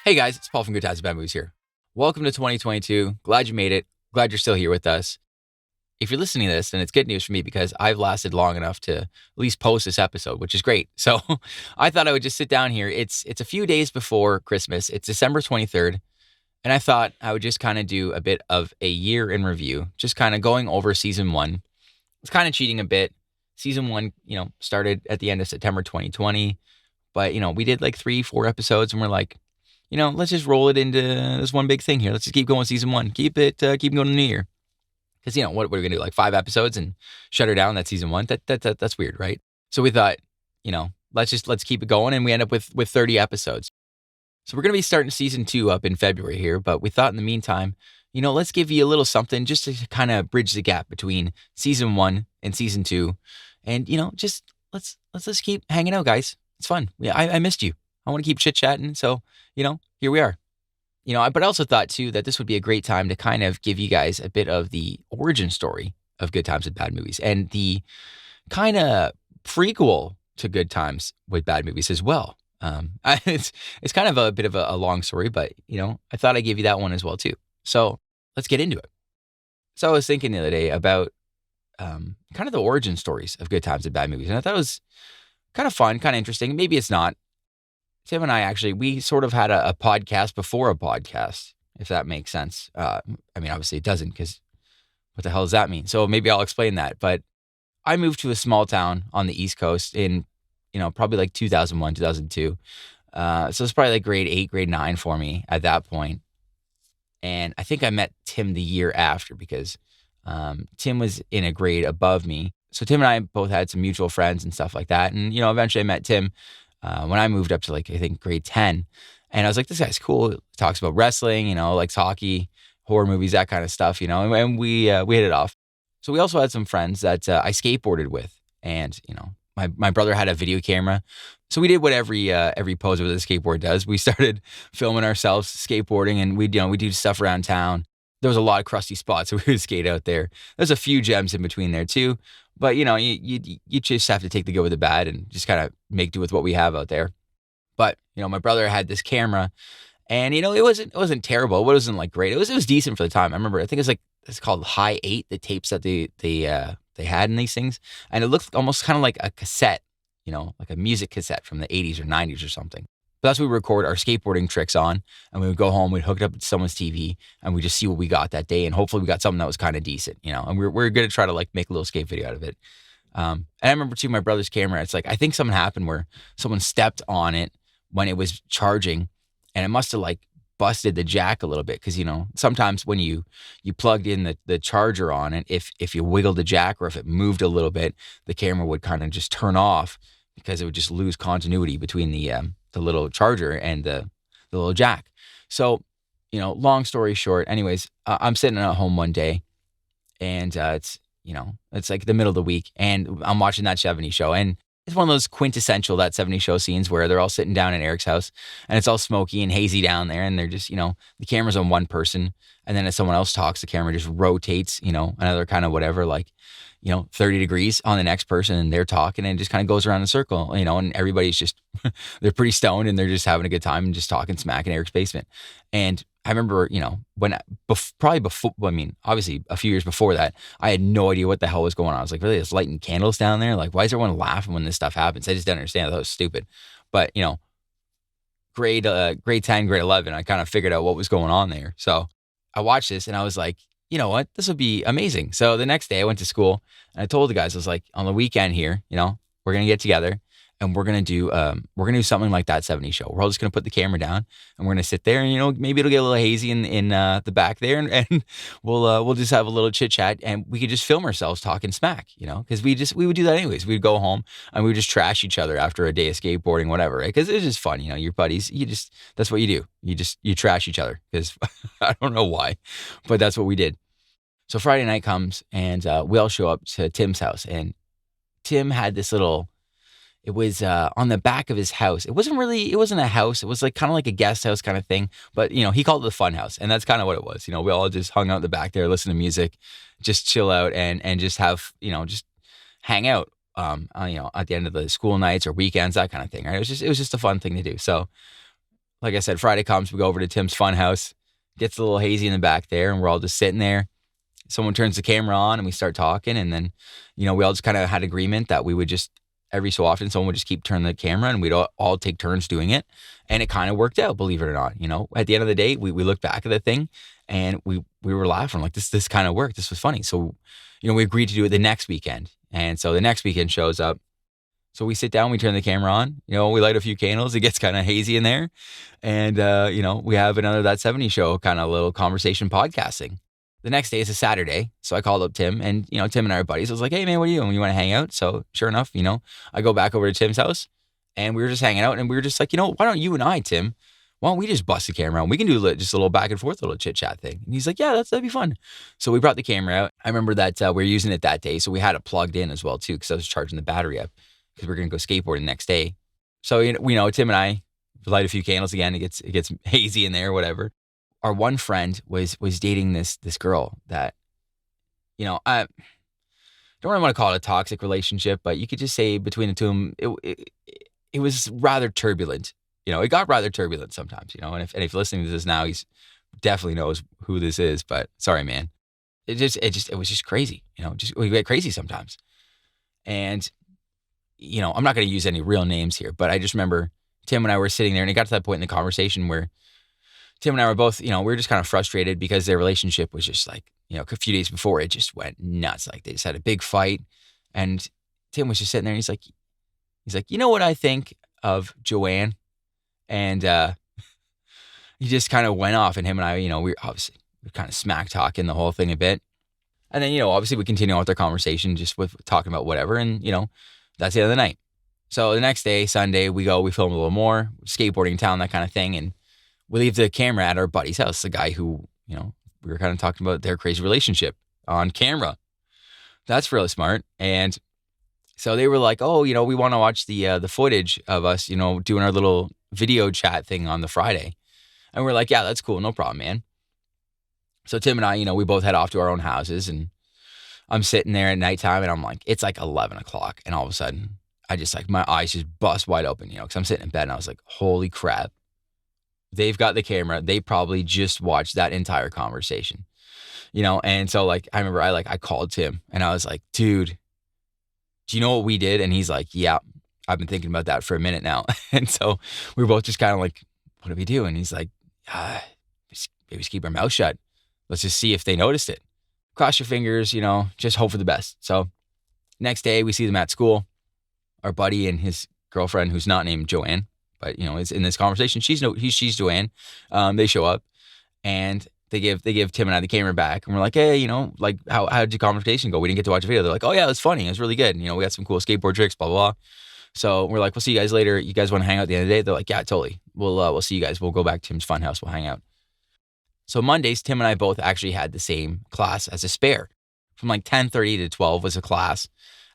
Hey guys, it's Paul from Good Times and Bad Movies here. Welcome to 2022. Glad you made it. Glad you're still here with us. If you're listening to this, then it's good news for me because I've lasted long enough to at least post this episode, which is great. So I thought I would just sit down here. It's a few days before Christmas. It's December 23rd. And I thought I would just kind of do a bit of a year in review, just kind of going over season one. It's kind of cheating a bit. Season one, started at the end of September 2020. But, we did like 3-4 episodes and we're like, let's just roll it into this one big thing here. Let's just keep going with season one. Keep going to the new year. Because, what are we going to do? Like 5 episodes and shut her down? That's season one? That's weird, right? So we thought, let's keep it going. And we end up with 30 episodes. So we're going to be starting season 2 up in February here. But we thought in the meantime, let's give you a little something just to kind of bridge the gap between season 1 and season 2. And, just let's keep hanging out, guys. It's fun. Yeah, I missed you. I want to keep chit-chatting. So, here we are. But I also thought, too, that this would be a great time to kind of give you guys a bit of the origin story of Good Times with Bad Movies and the kind of prequel to Good Times with Bad Movies as well. It's kind of a bit of a long story, but, I thought I'd give you that one as well, too. So let's get into it. So I was thinking the other day about kind of the origin stories of Good Times with Bad Movies, and I thought it was kind of fun, kind of interesting. Maybe it's not. Tim and I we sort of had a podcast before a podcast, if that makes sense. Obviously it doesn't, because what the hell does that mean? So maybe I'll explain that. But I moved to a small town on the East Coast in, probably like 2001, 2002. So it's probably like grade 8, grade 9 for me at that point. And I think I met Tim the year after because Tim was in a grade above me. So Tim and I both had some mutual friends and stuff like that. And, eventually I met Tim when I moved up to I think grade 10. And I was like, this guy's cool. He talks about wrestling, likes hockey, horror movies, that kind of stuff, and we hit it off. So we also had some friends that I skateboarded with. And, my brother had a video camera. So we did what every poser with a skateboard does. We started filming ourselves skateboarding, and we'd do stuff around town. There was a lot of crusty spots, so we would skate out there. There's a few gems in between there too. But, you just have to take the good with the bad and just kind of make do with what we have out there. But, my brother had this camera and, it wasn't terrible. It wasn't like great. It was decent for the time. I remember, I think it's called High 8, the tapes that they had in these things. And it looked almost kind of like a cassette, like a music cassette from the 80s or 90s or something. But that's what we record our skateboarding tricks on. And we would go home, we'd hook it up to someone's TV, and we just see what we got that day. And hopefully we got something that was kind of decent, And we're going to try to make a little skate video out of it. And I remember too, my brother's camera, it's I think something happened where someone stepped on it when it was charging, and it must have busted the jack a little bit. Cause sometimes when you plugged in the charger on it, if you wiggled the jack or if it moved a little bit, the camera would kind of just turn off because it would just lose continuity between the little charger and the little jack. So, long story short, anyways, I'm sitting at home one day and it's like the middle of the week and I'm watching That 70s Show, and it's one of those quintessential That 70s Show scenes where they're all sitting down in Eric's house and it's all smoky and hazy down there, and they're just, the camera's on one person, and then as someone else talks, the camera just rotates, another kind of whatever, 30 degrees on the next person, and they're talking, and it just kind of goes around in a circle, and everybody's just, they're pretty stoned and they're just having a good time and just talking smack in Eric's basement. And I remember, obviously a few years before that, I had no idea what the hell was going on. I was like, really, it's lighting candles down there? Why is everyone laughing when this stuff happens? I just didn't understand. I thought it was stupid. But, grade 10, grade 11, I kind of figured out what was going on there. So I watched this and I was like, you know what, this would be amazing. So the next day I went to school and I told the guys, I was like, on the weekend here, we're going to get together and we're going to do something like That 70s Show. We're all just going to put the camera down and we're going to sit there and, maybe it'll get a little hazy in the back there, and we'll just have a little chit chat and we could just film ourselves talking smack, because we would do that anyways. We'd go home and we would just trash each other after a day of skateboarding, whatever, right? Because it's just fun, your buddies, that's what you do. You trash each other because I don't know why, but that's what we did. So Friday night comes and we all show up to Tim's house, and Tim had this little, it was on the back of his house. It wasn't a house. It was kind of like a guest house kind of thing. But, he called it the fun house. And that's kind of what it was. We all just hung out in the back there, listen to music, just chill out and just have, just hang out, at the end of the school nights or weekends, that kind of thing. Right? It was just a fun thing to do. So like I said, Friday comes, we go over to Tim's Funhouse. Gets a little hazy in the back there, and we're all just sitting there. Someone turns the camera on, and we start talking. And then, we all just kind of had agreement that we would just, every so often, someone would just keep turning the camera, and we'd all take turns doing it. And it kind of worked out, believe it or not. At the end of the day, we looked back at the thing, and we were laughing like this kind of worked. This was funny. So, we agreed to do it the next weekend. And so the next weekend shows up. So we sit down, we turn the camera on, we light a few candles. It gets kind of hazy in there. And, we have another That 70s Show kind of little conversation podcasting. The next day is a Saturday. So I called up Tim, and, Tim and I are buddies. I was like, hey, man, what are you doing? You want to hang out? So sure enough, I go back over to Tim's house, and we were just hanging out, and we were just like, why don't you and I, Tim, why don't we just bust the camera out? We can do just a little back and forth, little chit chat thing. And he's like, yeah, that'd be fun. So we brought the camera out. I remember that we were using it that day. So we had it plugged in as well, too, because I was charging the battery up, because we're going to go skateboarding the next day. So, Tim and I light a few candles again. It gets hazy in there, whatever. Our one friend was dating this girl that, I don't really want to call it a toxic relationship, but you could just say between the two of them, it was rather turbulent. It got rather turbulent sometimes, and if you're listening to this now, he's definitely knows who this is, but sorry, man. It was just crazy, we get crazy sometimes. And, I'm not going to use any real names here, but I just remember Tim and I were sitting there, and it got to that point in the conversation where Tim and I were both, we were just kind of frustrated because their relationship was just like, a few days before it just went nuts. Like they just had a big fight, and Tim was just sitting there, and he's like, you know what I think of Joanne? And he just kind of went off, and him and I, we kind of smack talking the whole thing a bit. And then, obviously we continue on with our conversation just with talking about whatever. And, that's the end of the night. So the next day, Sunday, we film a little more, skateboarding in town, that kind of thing. And we leave the camera at our buddy's house, the guy who, we were kind of talking about their crazy relationship on camera. That's really smart. And so they were like, oh, we want to watch the footage of us, doing our little video chat thing on the Friday. And we're like, yeah, that's cool. No problem, man. So Tim and I, we both head off to our own houses, and I'm sitting there at nighttime, and I'm like, it's like 11 o'clock. And all of a sudden I just my eyes just bust wide open, because I'm sitting in bed, and I was like, holy crap. They've got the camera. They probably just watched that entire conversation, And so I remember I called Tim, and I was like, dude, do you know what we did? And he's like, yeah, I've been thinking about that for a minute now. And so we were both just kind of like, what do we do? And he's like, maybe just keep our mouth shut. Let's just see if they noticed it. Cross your fingers, just hope for the best. So next day we see them at school. Our buddy and his girlfriend, who's not named Joanne, but is in this conversation. She's Joanne. They show up, and they give Tim and I the camera back, and we're like, hey, how did your conversation go? We didn't get to watch a video. They're like, oh yeah, it was funny. It was really good. We got some cool skateboard tricks, blah, blah, blah. So we're like, we'll see you guys later. You guys want to hang out at the end of the day? They're like, yeah, totally. We'll see you guys. We'll go back to Tim's Funhouse. We'll hang out. So Mondays, Tim and I both actually had the same class as a spare. From 10:30 to 12 was a class,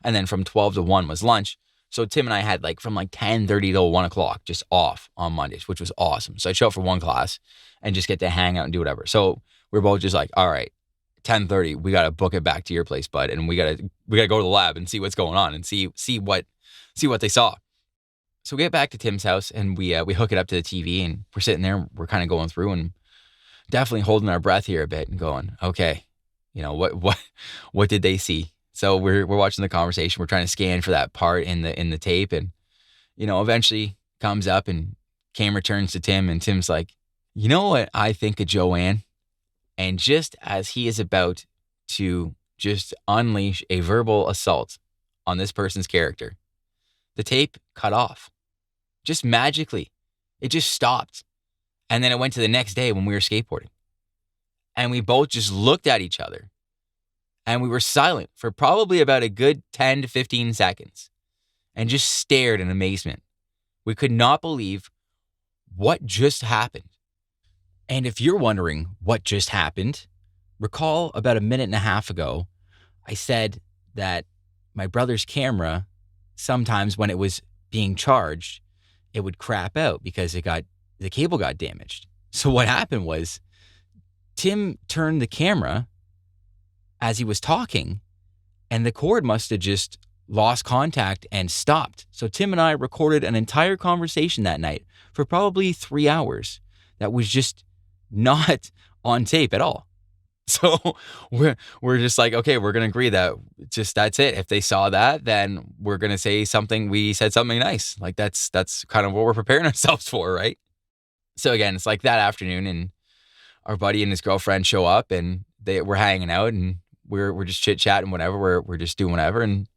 and then from 12 to 1 was lunch. So Tim and I had from 10:30 till 1 o'clock just off on Mondays, which was awesome. So I'd show up for one class and just get to hang out and do whatever. So we're both just like, all right, 10:30, we got to book it back to your place, bud. And we got to go to the lab and see what's going on and see what they saw. So we get back to Tim's house, and we hook it up to the TV, and we're sitting there, we're kind of going through and definitely holding our breath here a bit and going, okay, what did they see? So we're watching the conversation. We're trying to scan for that part in the tape, and eventually comes up, and camera turns to Tim, and Tim's like, you know what I think of Joanne? And just as he is about to just unleash a verbal assault on this person's character, the tape cut off. Just magically. It just stopped. And then it went to the next day when we were skateboarding. And we both just looked at each other, and we were silent for probably about a good 10 to 15 seconds and just stared in amazement. We could not believe what just happened. And if you're wondering what just happened, recall about a minute and a half ago, I said that my brother's camera, sometimes when it was being charged, it would crap out because the cable got damaged. So what happened was Tim turned the camera as he was talking, and the cord must have just lost contact and stopped. So Tim and I recorded an entire conversation that night for probably 3 hours that was just not on tape at all. So we're just like, okay, we're going to agree that just that's it. If they saw that, then we're going to say something. We said something nice. Like that's kind of what we're preparing ourselves for, right? So again, it's like that afternoon, and our buddy and his girlfriend show up, and we're hanging out, and we're just chit chatting, whatever. We're just doing whatever, and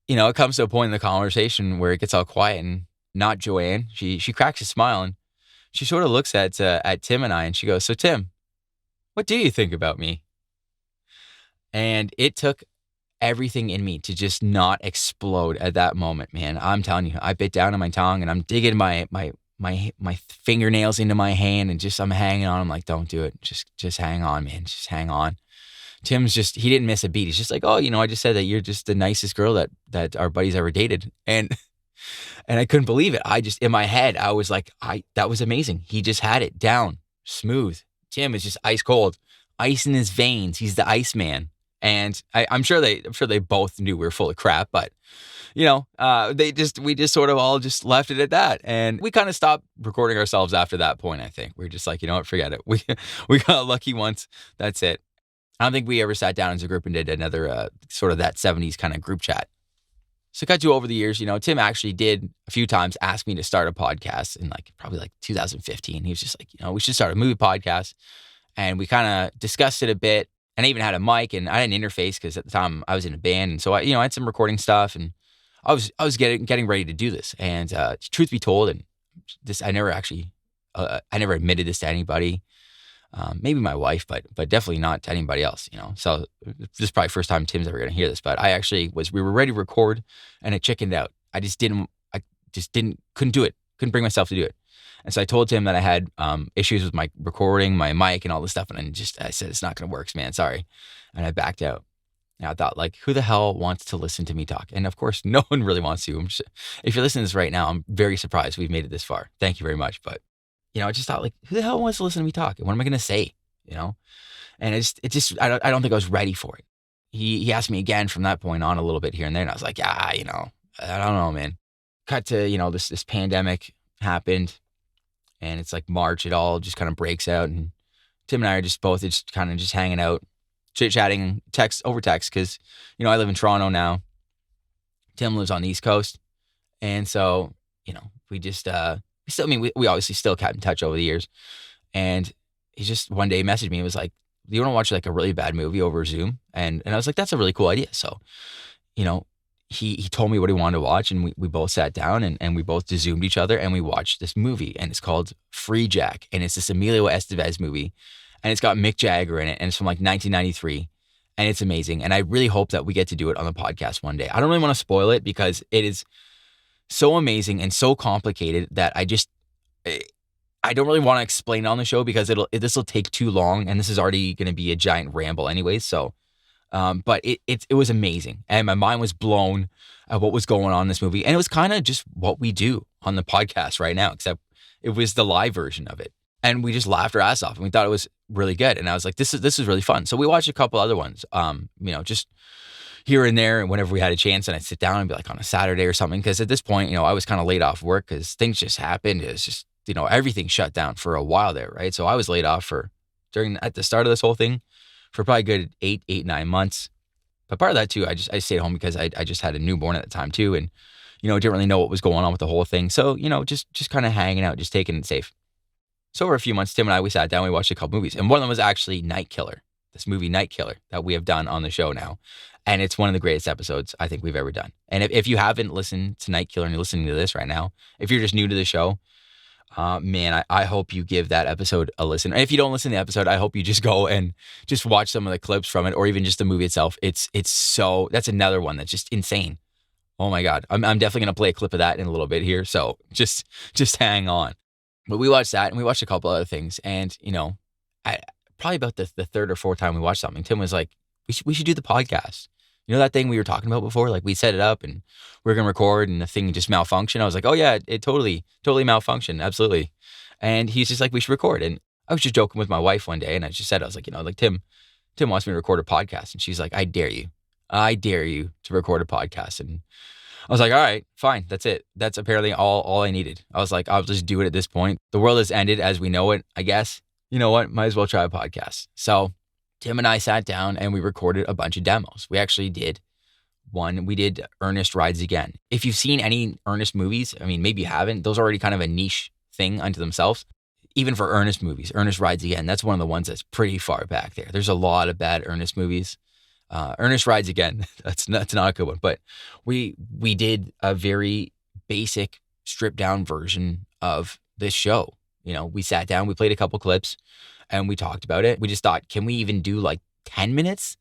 it comes to a point in the conversation where it gets all quiet, and not Joanne. She cracks a smile, and she sort of looks at Tim and I, and she goes, "So Tim, what do you think about me?" And it took everything in me to just not explode at that moment, man. I'm telling you, I bit down on my tongue, and I'm digging my fingernails into my hand, and I'm hanging on. I'm like, "Don't do it. Just hang on, man. Just hang on." Tim's he didn't miss a beat. He's just like, "Oh, I just said that you're just the nicest girl that our buddies ever dated." And I couldn't believe it. In my head, I was like, that was amazing. He just had it down smooth. Tim is just ice cold, ice in his veins. He's the ice man. And I'm sure they both knew we were full of crap, but we just sort of all just left it at that. And we kind of stopped recording ourselves after that point. I think we're just like, you know what, forget it. We got lucky once. That's it. I don't think we ever sat down as a group and did another sort of that 70s kind of group chat. So got to over the years, Tim actually did a few times ask me to start a podcast in probably 2015. He was just like, we should start a movie podcast. And we kind of discussed it a bit. And I even had a mic, and I had an interface because at the time I was in a band. And so I had some recording stuff, and I was getting ready to do this. And truth be told, and I never admitted this to anybody. Maybe my wife, but definitely not to anybody else, So this is probably the first time Tim's ever going to hear this, but we were ready to record, and it chickened out. I couldn't do it. Couldn't bring myself to do it. And so I told Tim that I had issues with my recording, my mic, and all this stuff. And I said, "It's not going to work, man. Sorry." And I backed out. And I thought, who the hell wants to listen to me talk? And of course, no one really wants to. If you're listening to this right now, I'm very surprised we've made it this far. Thank you very much. But I just thought, who the hell wants to listen to me talk? And what am I going to say? And I don't think I was ready for it. He asked me again from that point on a little bit here and there. And I was like, I don't know, man. Cut to, this pandemic happened, and it's March. It all just kind of breaks out. And Tim and I are just both kind of just hanging out, chit-chatting, over text. Cause I live in Toronto now. Tim lives on the East Coast. And so, we just, we obviously still kept in touch over the years. And he just one day messaged me. It was like, "Do you want to watch a really bad movie over Zoom?" And I was like, "That's a really cool idea." So, he told me what he wanted to watch, and we both sat down and we both Zoomed each other, and we watched this movie, and it's called Freejack. And it's this Emilio Estevez movie, and it's got Mick Jagger in it, and it's from 1993. And it's amazing. And I really hope that we get to do it on the podcast one day. I don't really want to spoil it because it is so amazing and so complicated that I don't really want to explain it on the show because this will take too long, and this is already going to be a giant ramble anyways. So, but it was amazing, and my mind was blown at what was going on in this movie, and it was kind of just what we do on the podcast right now, except it was the live version of it, and we just laughed our ass off, and we thought it was really good, and I was like, this is really fun. So we watched a couple other ones, just here and there, and whenever we had a chance, and I'd sit down and be on a Saturday or something, because at this point, I was kind of laid off work because things just happened. It was just, everything shut down for a while there, right? So I was laid off at the start of this whole thing for probably a good 9 months. But part of that too, I stayed home because I just had a newborn at the time too, and didn't really know what was going on with the whole thing. So just kind of hanging out, just taking it safe. So over a few months, Tim and I, we sat down, we watched a couple movies, and one of them was actually Night Killer. This movie Night Killer that we have done on the show now. And it's one of the greatest episodes I think we've ever done. And if you haven't listened to Night Killer and you're listening to this right now, if you're just new to the show, man, I hope you give that episode a listen. And if you don't listen to the episode, I hope you just go and just watch some of the clips from it, or even just the movie itself. That's another one that's just insane. Oh my God. I'm definitely going to play a clip of that in a little bit here. So just hang on. But we watched that, and we watched a couple other things. And, probably about the third or fourth time we watched something, Tim was like, we should do the podcast. That thing we were talking about before? We set it up and we are going to record, and the thing just malfunctioned. I was like, "Oh yeah, it totally malfunctioned. Absolutely." And he's just like, "We should record." And I was just joking with my wife one day, and I just said, I was like, Tim wants me to record a podcast. And she's like, "I dare you. I dare you to record a podcast. And I was like, all right, fine. That's it. That's apparently all I needed. I was like, I'll just do it at this point. The world has ended as we know it, I guess. You know what? Might as well try a podcast. So Tim and I sat down and we recorded a bunch of demos. We actually did one. We did Ernest Rides Again. If you've seen any Ernest movies, I mean, maybe you haven't. Those are already kind of a niche thing unto themselves. Even for Ernest movies, Ernest Rides Again, that's one of the ones that's pretty far back there. There's a lot of bad Ernest movies. Ernest Rides Again, that's not a good one. But we did a very basic stripped down version of this show. You know, we sat down, we played a couple clips, and we talked about it. We just thought, can we even do like 10 minutes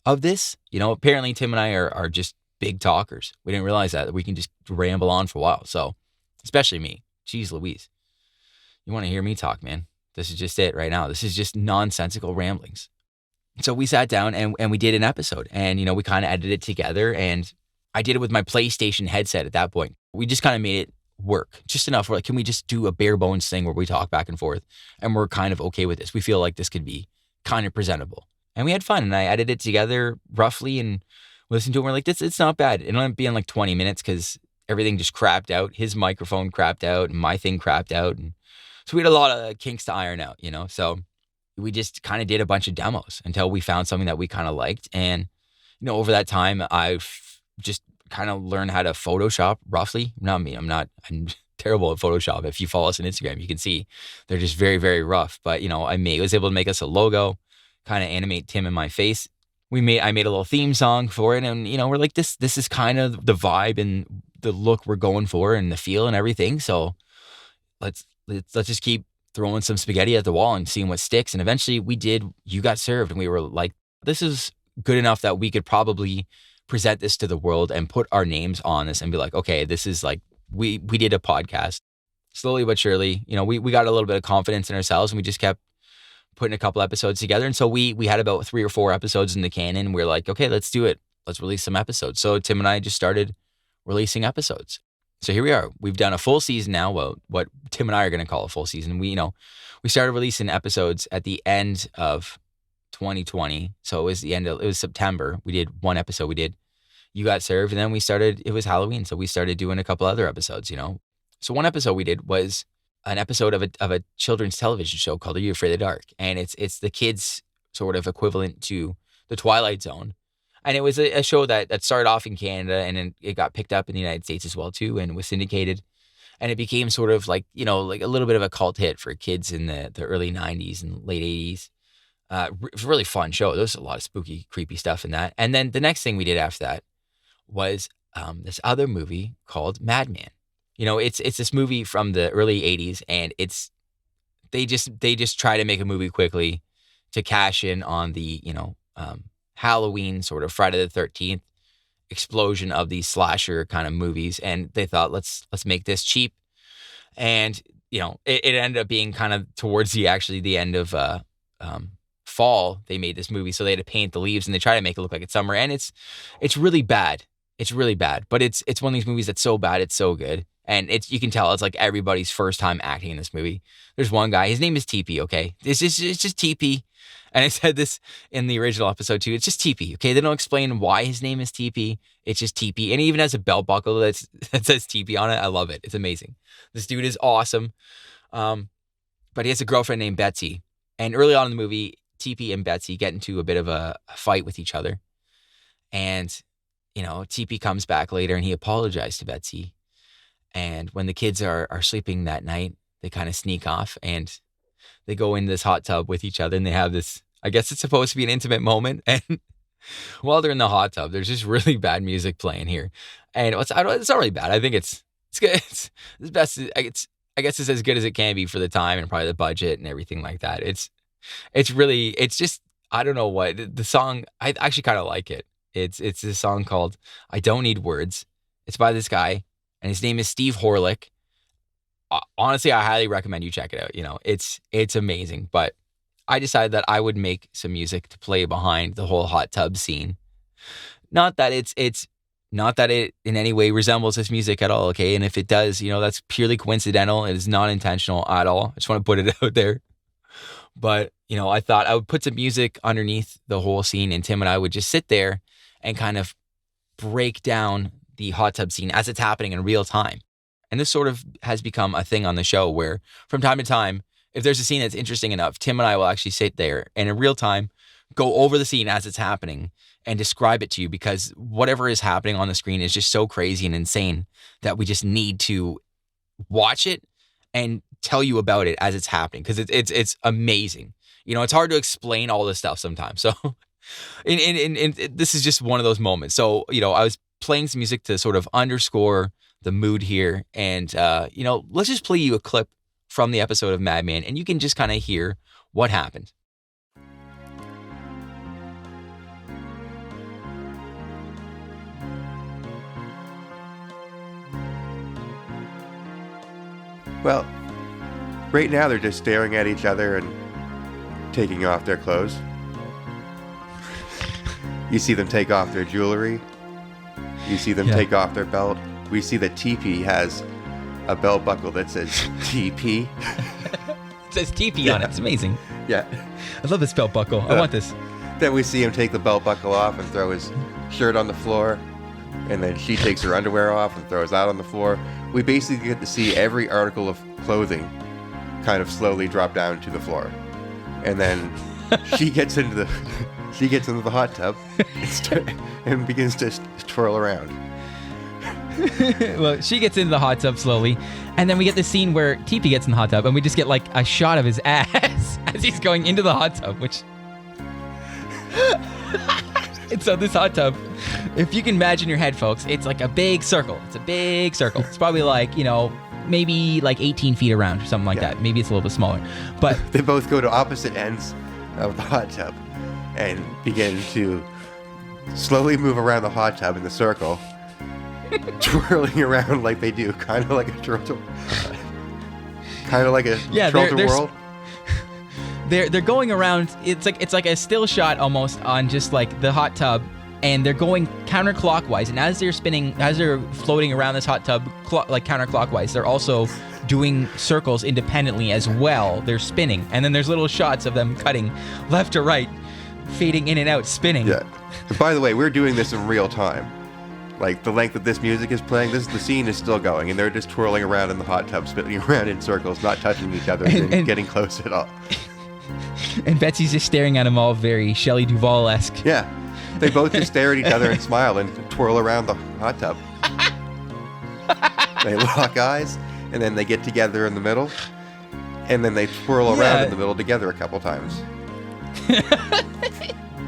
of this? You know, apparently Tim and I are just big talkers. We didn't realize that we can just ramble on for a while. So, especially me. Jeez Louise. You want to hear me talk, man? This is just it right now. This is just nonsensical ramblings. So we sat down and we did an episode, and, you know, we kind of edited it together, and I did it with my PlayStation headset at that point. We just kind of made it work just enough. We're like, can we just do a bare bones thing where we talk back and forth and we're kind of okay with this? We feel like this could be kind of presentable. And we had fun, and I edited it together roughly and listened to it. And we're like, it's not bad. It ended up being like 20 minutes because everything just crapped out. His microphone crapped out and my thing crapped out. And so we had a lot of kinks to iron out, you know? So we just kind of did a bunch of demos until we found something that we kind of liked. And, you know, over that time, I've just kind of learned how to Photoshop roughly. Not me. I'm terrible at Photoshop. If you follow us on Instagram, you can see they're just very, very rough. But, you know, I was able to make us a logo, kind of animate Tim and my face. I made a little theme song for it. And, you know, we're like, this is kind of the vibe and the look we're going for and the feel and everything. So let's just keep throwing some spaghetti at the wall and seeing what sticks. And eventually we did You Got Served. And we were like, this is good enough that we could probably present this to the world and put our names on this and be like, okay, this is like, we did a podcast. Slowly but surely, you know, we got a little bit of confidence in ourselves, and we just kept putting a couple episodes together. And so we had about 3 or 4 episodes in the canon. We're like, okay, let's do it. Let's release some episodes. So Tim and I just started releasing episodes. So here we are. We've done a full season now. Well, what Tim and I are going to call a full season. We started releasing episodes at the end of 2020. So it was September. We did one episode. We did You Got Served. And then it was Halloween. So we started doing a couple other episodes, you know. So one episode we did was an episode of a children's television show called Are You Afraid of the Dark? And it's the kids' sort of equivalent to The Twilight Zone. And it was a show that started off in Canada, and then it got picked up in the United States as well too, and was syndicated. And it became sort of like, you know, like a little bit of a cult hit for kids in the early 90s and late 80s. It was a really fun show. There was a lot of spooky, creepy stuff in that. And then the next thing we did after that was this other movie called Madman. You know, it's this movie from the early 80s, and they just try to make a movie quickly to cash in on the, you know, Halloween sort of Friday the 13th explosion of these slasher kind of movies. And they thought, let's make this cheap. And, you know, it ended up being kind of towards the end of fall, they made this movie. So they had to paint the leaves, and they try to make it look like it's summer. And it's really bad. It's really bad. But it's one of these movies that's so bad, it's so good. And you can tell it's like everybody's first time acting in this movie. There's one guy, his name is TP, okay? It's just TP. And I said this in the original episode too. It's just TP, okay? They don't explain why his name is TP. It's just TP. And he even has a belt buckle that says TP on it. I love it. It's amazing. This dude is awesome. But he has a girlfriend named Betsy. And early on in the movie, TP and Betsy get into a bit of a fight with each other. And, you know, TP comes back later and he apologized to Betsy. And when the kids are sleeping that night, they kind of sneak off and they go in this hot tub with each other, and they have this, I guess it's supposed to be an intimate moment. And while they're in the hot tub, there's just really bad music playing here. And it's not really bad. I think it's good. It's the best. I guess it's as good as it can be for the time and probably the budget and everything like that. It's just, I don't know what the song, I actually kind of like it. It's this song called I Don't Need Words. It's by this guy, and his name is Steve Horlick. Honestly, I highly recommend you check it out. You know, it's amazing. But I decided that I would make some music to play behind the whole hot tub scene. Not that not that it in any way resembles this music at all, okay? And if it does, you know, that's purely coincidental. It is not intentional at all. I just want to put it out there. But, you know, I thought I would put some music underneath the whole scene, and Tim and I would just sit there and kind of break down the hot tub scene as it's happening in real time. And this sort of has become a thing on the show where from time to time, if there's a scene that's interesting enough, Tim and I will actually sit there and in real time go over the scene as it's happening and describe it to you, because whatever is happening on the screen is just so crazy and insane that we just need to watch it and tell you about it as it's happening, because it's amazing. You know, it's hard to explain all this stuff sometimes. So and this is just one of those moments. So, you know, I was playing some music to sort of underscore the mood here. And, you know, let's just play you a clip from the episode of Mad Men, and you can just kind of hear what happened. Well, right now they're just staring at each other and taking off their clothes. You see them take off their jewelry. You see them take off their belt. We see that TP has a belt buckle that says TP. It says TP on it. It's amazing. Yeah. I love this belt buckle. I want this. Then we see him take the belt buckle off and throw his shirt on the floor. And then she takes her underwear off and throws that on the floor. We basically get to see every article of clothing kind of slowly drop down to the floor. And then she gets into the hot tub and begins to twirl around. Well, she gets into the hot tub slowly, and then we get the scene where TP gets in the hot tub, and we just get like a shot of his ass as he's going into the hot tub, which... And so this hot tub, if you can imagine your head, folks, it's like a big circle. It's a big circle. It's probably like, you know, maybe like 18 feet around or something like that. Maybe it's a little bit smaller. But they both go to opposite ends of the hot tub and begin to slowly move around the hot tub in the circle, twirling around like they do, kind of like a turtle. Kind of like a turtle whirl. They're going around. It's like a still shot almost on just like the hot tub, and they're going counterclockwise. And as they're spinning, as they're floating around this hot tub, like counterclockwise, they're also doing circles independently as well. They're spinning, and then there's little shots of them cutting left to right, fading in and out, spinning. Yeah. And by the way, we're doing this in real time. Like the length that this music is playing, the scene is still going, and they're just twirling around in the hot tub, spinning around in circles, not touching each other and getting close at all. And Betsy's just staring at them all very Shelley Duvall-esque. Yeah. They both just stare at each other and smile and twirl around the hot tub. They lock eyes, and then they get together in the middle, and then they twirl around in the middle together a couple times.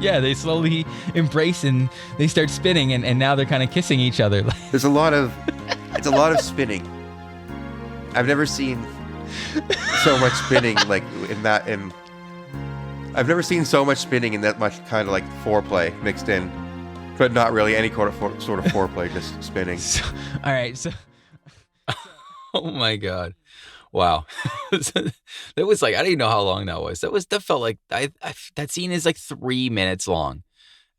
Yeah, they slowly embrace and they start spinning, and now they're kind of kissing each other. It's a lot of spinning. I've never seen so much spinning I've never seen so much spinning and that much kind of like foreplay mixed in, but not really any sort of foreplay, just spinning. All right, so oh my God. Wow. That was like, I don't even know how long that was. That felt like that scene is like 3 minutes long.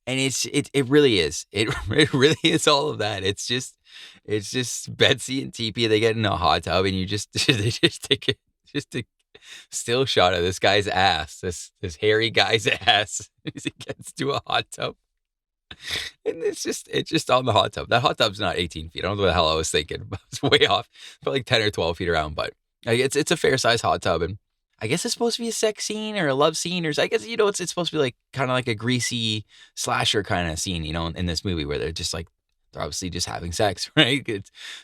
And it really is. It really is all of that. It's just Betsy and TP, they get in a hot tub, and they just take it, just a still shot of this guy's ass, this hairy guy's ass as he gets to a hot tub. And it's just on the hot tub. That hot tub's not 18 feet. I don't know what the hell I was thinking. I was way off. But like 10 or 12 feet around. But it's a fair size hot tub, and I guess it's supposed to be a sex scene or a love scene, or I guess, you know, it's supposed to be like kind of like a greasy slasher kind of scene, you know, in this movie where they're just like, they're obviously just having sex, right?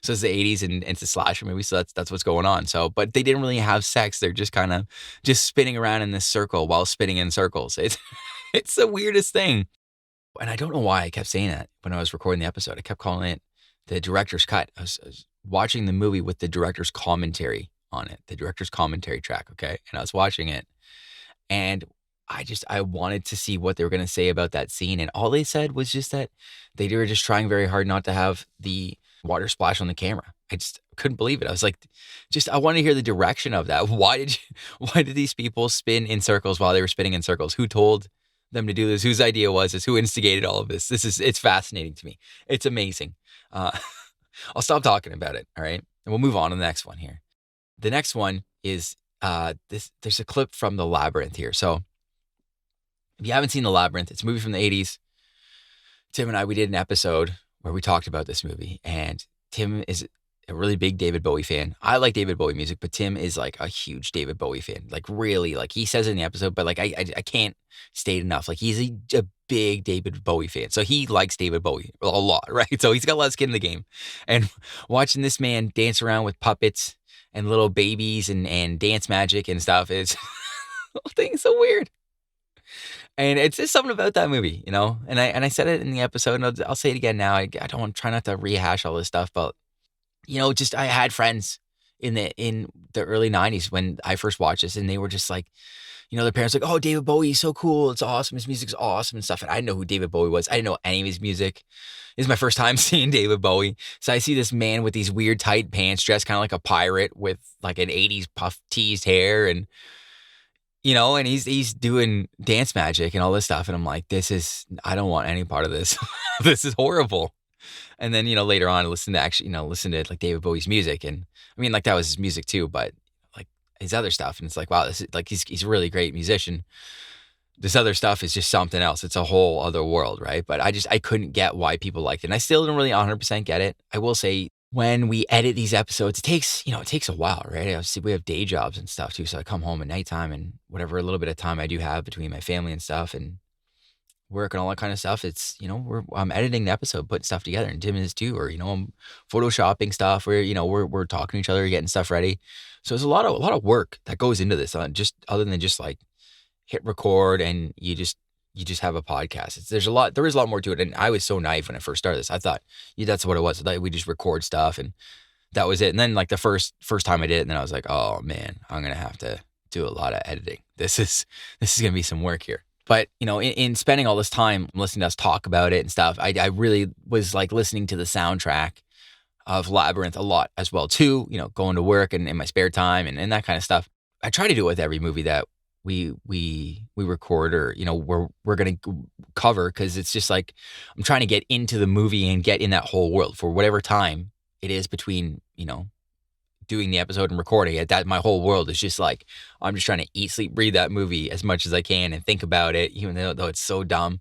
So it's the 80s and it's a slasher movie, so that's what's going on. So, but they didn't really have sex. They're just kind of just spinning around in this circle while spinning in circles. It's the weirdest thing. And I don't know why I kept saying that when I was recording the episode. I kept calling it the director's cut. I was watching the movie with the director's commentary on it, the director's commentary track, okay? And I was watching it, and I wanted to see what they were going to say about that scene. And all they said was just that they were just trying very hard not to have the water splash on the camera. I just couldn't believe it. I was like, I want to hear the direction of that. Why did these people spin in circles while they were spinning in circles? Who told them to do this? Whose idea was this? Who instigated all of this? It's fascinating to me. It's amazing. I'll stop talking about it. All right. And we'll move on to the next one here. The next one is there's a clip from The Labyrinth here. So if you haven't seen The Labyrinth, it's a movie from the 80s. Tim and I, we did an episode where we talked about this movie, and Tim is a really big David Bowie fan. I like David Bowie music, but Tim is like a huge David Bowie fan. Like really, like he says it in the episode, but like I can't state enough. Like he's a big David Bowie fan. So he likes David Bowie a lot, right? So he's got a lot of skin in the game. And watching this man dance around with puppets and little babies and dance magic and stuff is the whole thing is so weird. And it's just something about that movie, you know. And I said it in the episode, and I'll say it again now. I don't want to try not to rehash all this stuff, but you know, just I had friends in the early '90s when I first watched this, and they were just like, you know, their parents like, oh, David Bowie, he's so cool, it's awesome, his music's awesome and stuff. And I didn't know who David Bowie was. I didn't know any of his music. This is my first time seeing David Bowie. So I see this man with these weird tight pants, dressed kind of like a pirate with like an '80s puff teased hair, and you know, and he's doing dance magic and all this stuff. And I'm like, I don't want any part of this. This is horrible. And then, you know, later on, listen to like David Bowie's music. And I mean, like that was his music too, but like his other stuff. And it's like, wow, this is like, he's a really great musician. This other stuff is just something else. It's a whole other world, right? But I couldn't get why people liked it. And I still don't really 100% get it. I will say, when we edit these episodes, it takes a while, right? Obviously, we have day jobs and stuff too. So I come home at nighttime and whatever little bit of time I do have between my family and stuff and work and all that kind of stuff. It's, you know, I'm editing the episode, putting stuff together, and Tim is too, or, you know, I'm photoshopping stuff where, you know, we're talking to each other, getting stuff ready. So there's a lot of work that goes into this, just other than just like hit record and you just have a podcast. There is a lot more to it. And I was so naive when I first started this. I thought that's what it was. I thought we just record stuff and that was it. And then like the first time I did it, and then I was like, oh man, I'm going to have to do a lot of editing. This is going to be some work here. But, you know, in spending all this time listening to us talk about it and stuff, I really was like listening to the soundtrack of Labyrinth a lot as well too, you know, going to work and in my spare time and that kind of stuff. I try to do it with every movie that we record, or, you know, we're going to cover, because it's just like I'm trying to get into the movie and get in that whole world for whatever time it is between, you know, doing the episode and recording it. That my whole world is just like, I'm just trying to eat, sleep, breathe that movie as much as I can and think about it, even though it's so dumb.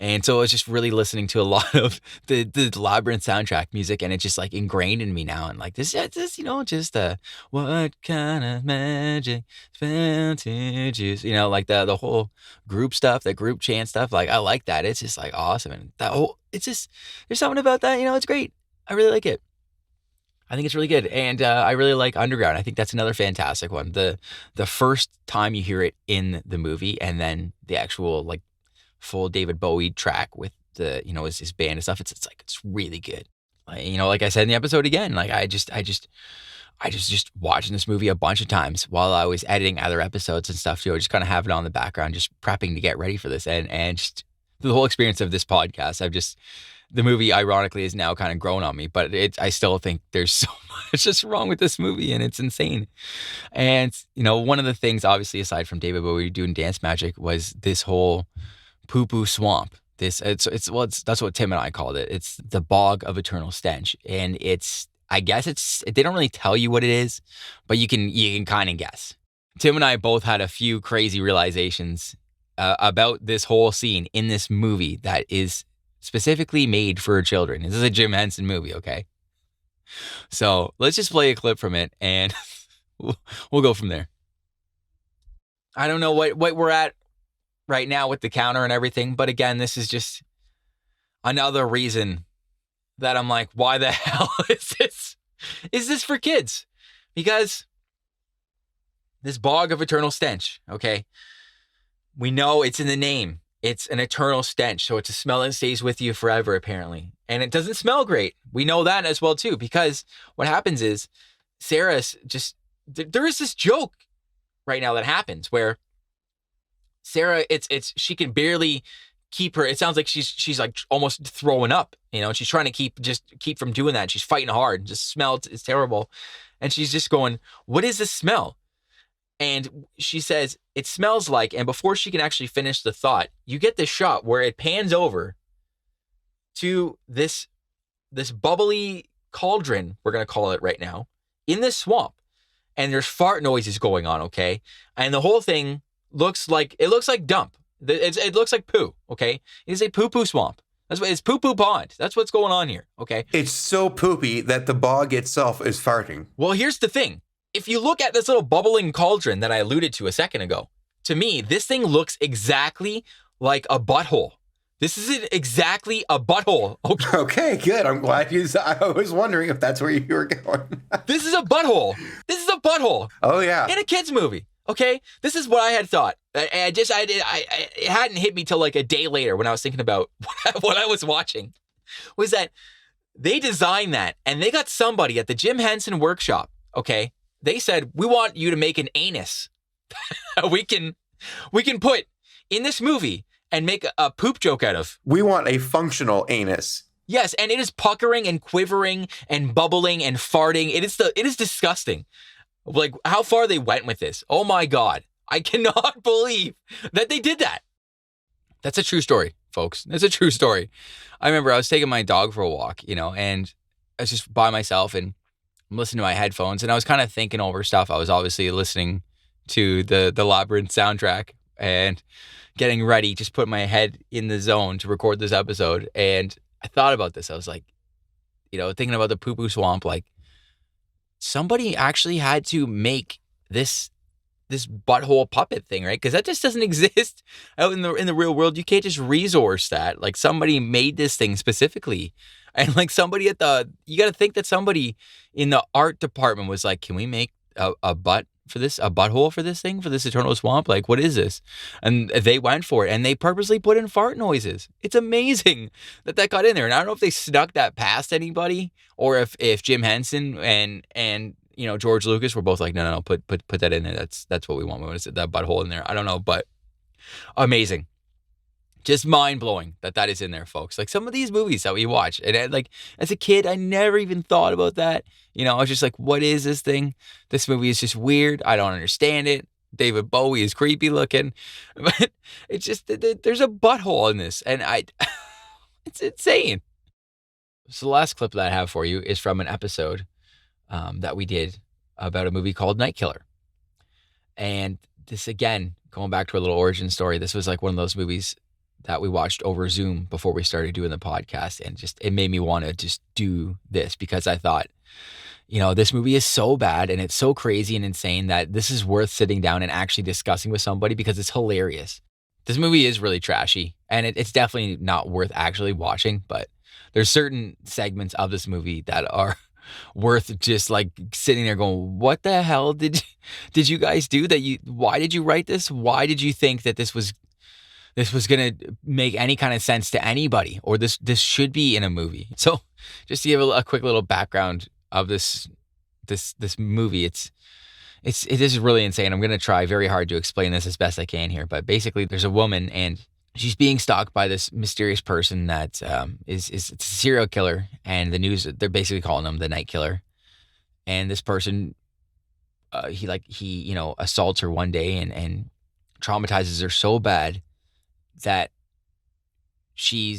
And so I was just really listening to a lot of the Labyrinth soundtrack music, and it's just like ingrained in me now. And like this, you know, just what kind of magic vantage is, you know, like the whole group stuff, the group chant stuff. Like I like that. It's just like awesome. And it's just, there's something about that, you know, it's great. I really like it. I think it's really good. And I really like Underground. I think that's another fantastic one. The first time you hear it in the movie, and then the actual like full David Bowie track with the, you know, his band and stuff, it's like, it's really good. Like, you know, like I said in the episode again, like I just watching this movie a bunch of times while I was editing other episodes and stuff too. I just kind of have it on the background, just prepping to get ready for this. And just the whole experience of this podcast, the movie ironically is now kind of grown on me, but I still think there's so much just wrong with this movie, and it's insane. And, you know, one of the things, obviously, aside from David Bowie doing dance magic, was this whole poo-poo swamp. That's what Tim and I called it. It's the bog of eternal stench. And I guess they don't really tell you what it is, but you can kind of guess. Tim and I both had a few crazy realizations about this whole scene in this movie that is specifically made for children. This is a Jim Henson movie, okay? So let's just play a clip from it, and we'll go from there. I don't know what we're at right now with the counter and everything, but again, this is just another reason that I'm like, why the hell is this? Is this for kids? Because this bog of eternal stench, okay? We know it's in the name. It's an eternal stench, so it's a smell that stays with you forever, apparently. And it doesn't smell great. We know that as well, too, because what happens is Sarah's just... There is this joke right now that happens where Sarah, she can barely keep her... It sounds like she's like almost throwing up, you know, and she's trying to keep from doing that. She's fighting hard. Just smell is terrible. And she's just going, what is this smell? And she says, it smells like, and before she can actually finish the thought, you get this shot where it pans over to this bubbly cauldron, we're going to call it right now, in this swamp. And there's fart noises going on, okay? And the whole thing looks like dump. It looks like poo, okay? It is a poo-poo swamp, That's what it's poo poo pond. That's what's going on here. Okay. It's so poopy that the bog itself is farting. Well, here's the thing. If you look at this little bubbling cauldron that I alluded to a second ago, to me, this thing looks exactly like a butthole. This isn't exactly a butthole. Okay. Okay, good. I'm glad I was wondering if that's where you were going. This is a butthole. This is a butthole. Oh, yeah. In a kid's movie. Okay. This is what I had thought. It hadn't hit me till like a day later when I was thinking about what I was watching, was that they designed that and they got somebody at the Jim Henson workshop. Okay. They said, we want you to make an anus. we can put in this movie and make a poop joke out of. We want a functional anus. Yes, and it is puckering and quivering and bubbling and farting. It is disgusting. Like how far they went with this. Oh my God. I cannot believe that they did that. That's a true story, folks. That's a true story. I remember I was taking my dog for a walk, and I was just by myself and I'm listening to my headphones and I was kind of thinking over stuff. I was obviously listening to the Labyrinth soundtrack and getting ready, just put my head in the zone to record this episode. And I thought about this. I was like, thinking about the poo poo swamp, like somebody actually had to make this butthole puppet thing, right? Because that just doesn't exist out in the real world. You can't just resource that. Like somebody made this thing specifically. And like somebody you got to think that somebody in the art department was like, can we make a butthole for this thing, for this Eternal Swamp? Like, what is this? And they went for it and they purposely put in fart noises. It's amazing that got in there. And I don't know if they snuck that past anybody or if Jim Henson and George Lucas were both like, no, put that in there. That's what we want. We want to sit that butthole in there. I don't know, but amazing. Just mind-blowing that is in there, folks. Like some of these movies that we watch. And like as a kid, I never even thought about that. I was just like, what is this thing? This movie is just weird. I don't understand it. David Bowie is creepy looking. But it's just, there's a butthole in this. And it's insane. So the last clip that I have for you is from an episode that we did about a movie called Night Killer. And this, again, going back to our little origin story, this was like one of those movies that we watched over Zoom before we started doing the podcast. And just, it made me want to just do this because I thought, this movie is so bad and it's so crazy and insane that this is worth sitting down and actually discussing with somebody because it's hilarious. This movie is really trashy and it's definitely not worth actually watching, but there's certain segments of this movie that are worth just like sitting there going, what the hell did you guys do? Why did you write this? Why did you think that this was going to make any kind of sense to anybody, or this should be in a movie? So just to give a quick little background of this movie, it is really insane. I'm going to try very hard to explain this as best I can here, but basically there's a woman and she's being stalked by this mysterious person that is a serial killer, and the news, they're basically calling him the Night Killer. And this person, he assaults her one day and traumatizes her so bad that she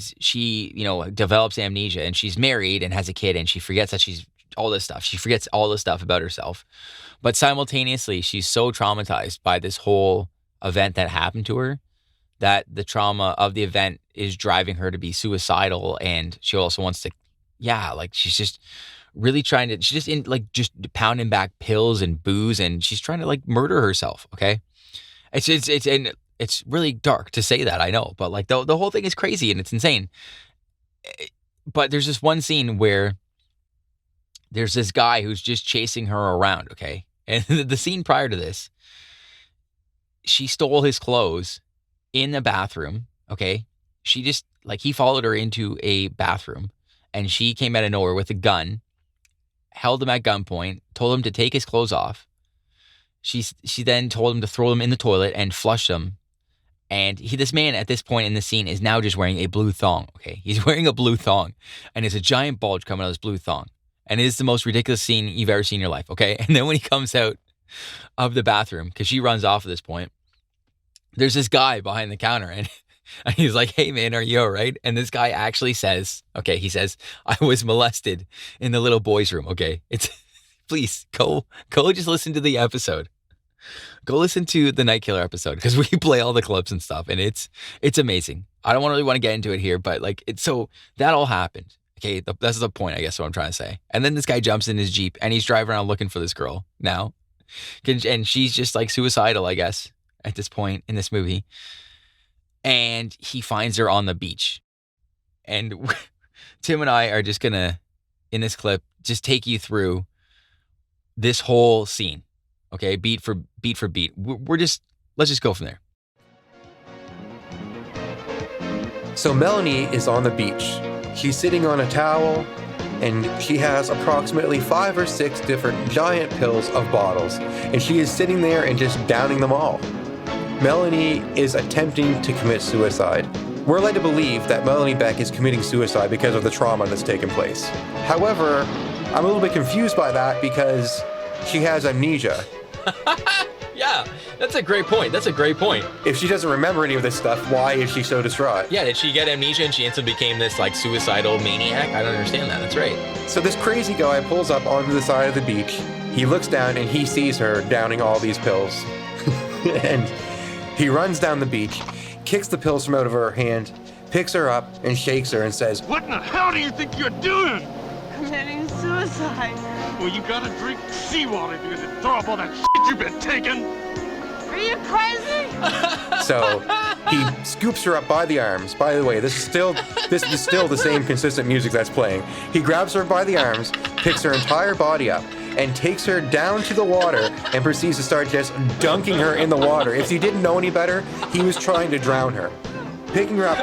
develops amnesia, and she's married and has a kid, and she forgets that she's all this stuff. She forgets all this stuff about herself, but simultaneously she's so traumatized by this whole event that happened to her that the trauma of the event is driving her to be suicidal. And she also wants to, she's just really just pounding back pills and booze, and she's trying to like murder herself. Okay. It's really dark to say that, I know, but like the whole thing is crazy and it's insane. But there's this one scene where there's this guy who's just chasing her around. Okay. And the scene prior to this, she stole his clothes in the bathroom. Okay. She just he followed her into a bathroom and she came out of nowhere with a gun, held him at gunpoint, told him to take his clothes off. She then told him to throw them in the toilet and flush them. And this man at this point in the scene is now just wearing a blue thong. Okay. He's wearing a blue thong and there's a giant bulge coming out of this blue thong. And it is the most ridiculous scene you've ever seen in your life. Okay. And then when he comes out of the bathroom, because she runs off at this point, there's this guy behind the counter and he's like, hey man, are you all right? And this guy actually says, he says, I was molested in the little boy's room. Okay. Please go just listen to the episode. Go listen to the Night Killer episode because we play all the clips and stuff, and it's amazing. I don't really want to get into it here, but like it's so that all happened. Okay, that's the point, I guess, what I'm trying to say. And then this guy jumps in his Jeep and he's driving around looking for this girl now, and she's just like suicidal, I guess, at this point in this movie. And he finds her on the beach, and Tim and I are just gonna, in this clip, just take you through this whole scene. Okay, beat for beat. Let's just go from there. So Melanie is on the beach. She's sitting on a towel, and she has approximately 5 or 6 different giant pills of bottles, and she is sitting there and just downing them all. Melanie is attempting to commit suicide. We're led to believe that Melanie Beck is committing suicide because of the trauma that's taken place. However, I'm a little bit confused by that because she has amnesia. Yeah, that's a great point. If she doesn't remember any of this stuff, why is she so distraught? Yeah, did she get amnesia and she instantly became this like suicidal maniac? I don't understand that. That's right. So this crazy guy pulls up onto the side of the beach. He looks down and he sees her downing all these pills. And he runs down the beach, kicks the pills from out of her hand, picks her up and shakes her and says, "What in the hell do you think you're doing?" Committing suicide. Well, you gotta drink seawater if you're gonna throw up all that shit you've been taking. Are you crazy? So he scoops her up by the arms. By the way, this is still the same consistent music that's playing. He grabs her by the arms, picks her entire body up, and takes her down to the water and proceeds to start just dunking her in the water. If you didn't know any better, he was trying to drown her. Picking her up,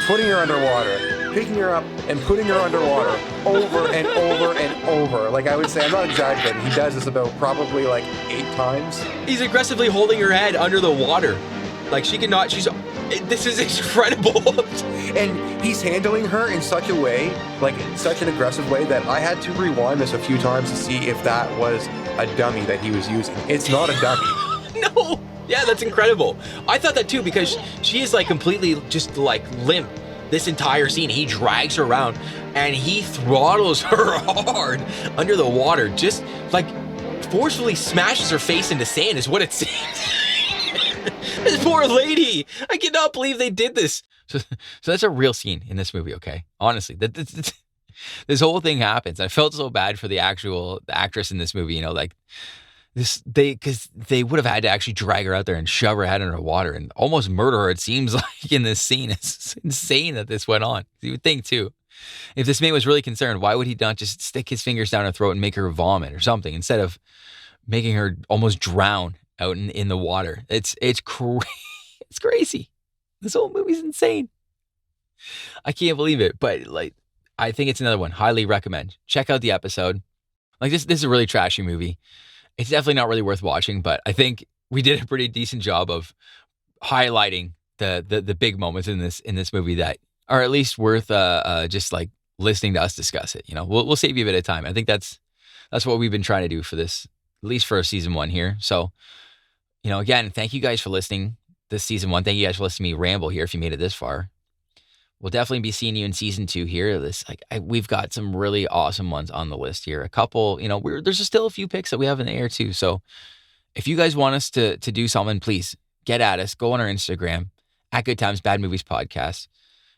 putting her underwater, picking her up and putting her underwater over and over and over. Like I would say, I'm not exaggerating, he does this about probably like 8 times. He's aggressively holding her head under the water. Like this is incredible. And he's handling her in such a way, like in such an aggressive way that I had to rewind this a few times to see if that was a dummy that he was using. It's not a dummy. No. Yeah, that's incredible. I thought that too because she is like completely just like limp this entire scene. He drags her around and he throttles her hard under the water, just like forcefully smashes her face into sand is what it seems. This poor lady. I cannot believe they did this. So that's a real scene in this movie, okay? Honestly, this whole thing happens. I felt so bad for the actress in this movie, like because they would have had to actually drag her out there and shove her head under water and almost murder her, it seems like, in this scene. It's insane that this went on. You would think too, if this man was really concerned, why would he not just stick his fingers down her throat and make her vomit or something instead of making her almost drown out in the water? It's crazy. This whole movie's insane. I can't believe it, but like, I think it's another one. Highly recommend. Check out the episode. Like this is a really trashy movie. It's definitely not really worth watching, but I think we did a pretty decent job of highlighting the big moments in this movie that are at least worth just like listening to us discuss it. We'll save you a bit of time. I think that's what we've been trying to do for this, at least for season 1 here. So, again, thank you guys for listening this season 1. Thank you guys for listening to me ramble here if you made it this far. We'll definitely be seeing you in season 2 here. We've got some really awesome ones on the list here. A couple, there's still a few picks that we have in the air too. So if you guys want us to do something, please get at us. Go on our Instagram at Good Times Bad Movies Podcast.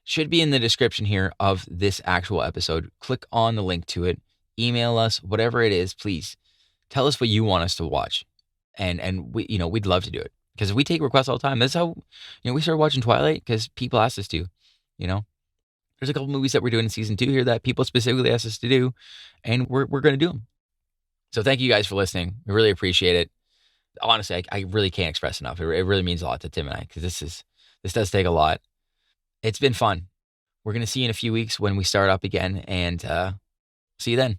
Should be in the description here of this actual episode. Click on the link to it. Email us, whatever it is, please. Tell us what you want us to watch. And we, we'd love to do it. Because we take requests all the time. That's how, we started watching Twilight because people asked us to. There's a couple movies that we're doing in season 2 here that people specifically asked us to do, and we're going to do them. So thank you guys for listening. We really appreciate it. Honestly, I really can't express enough. It really means a lot to Tim and I because this does take a lot. It's been fun. We're going to see you in a few weeks when we start up again, and see you then.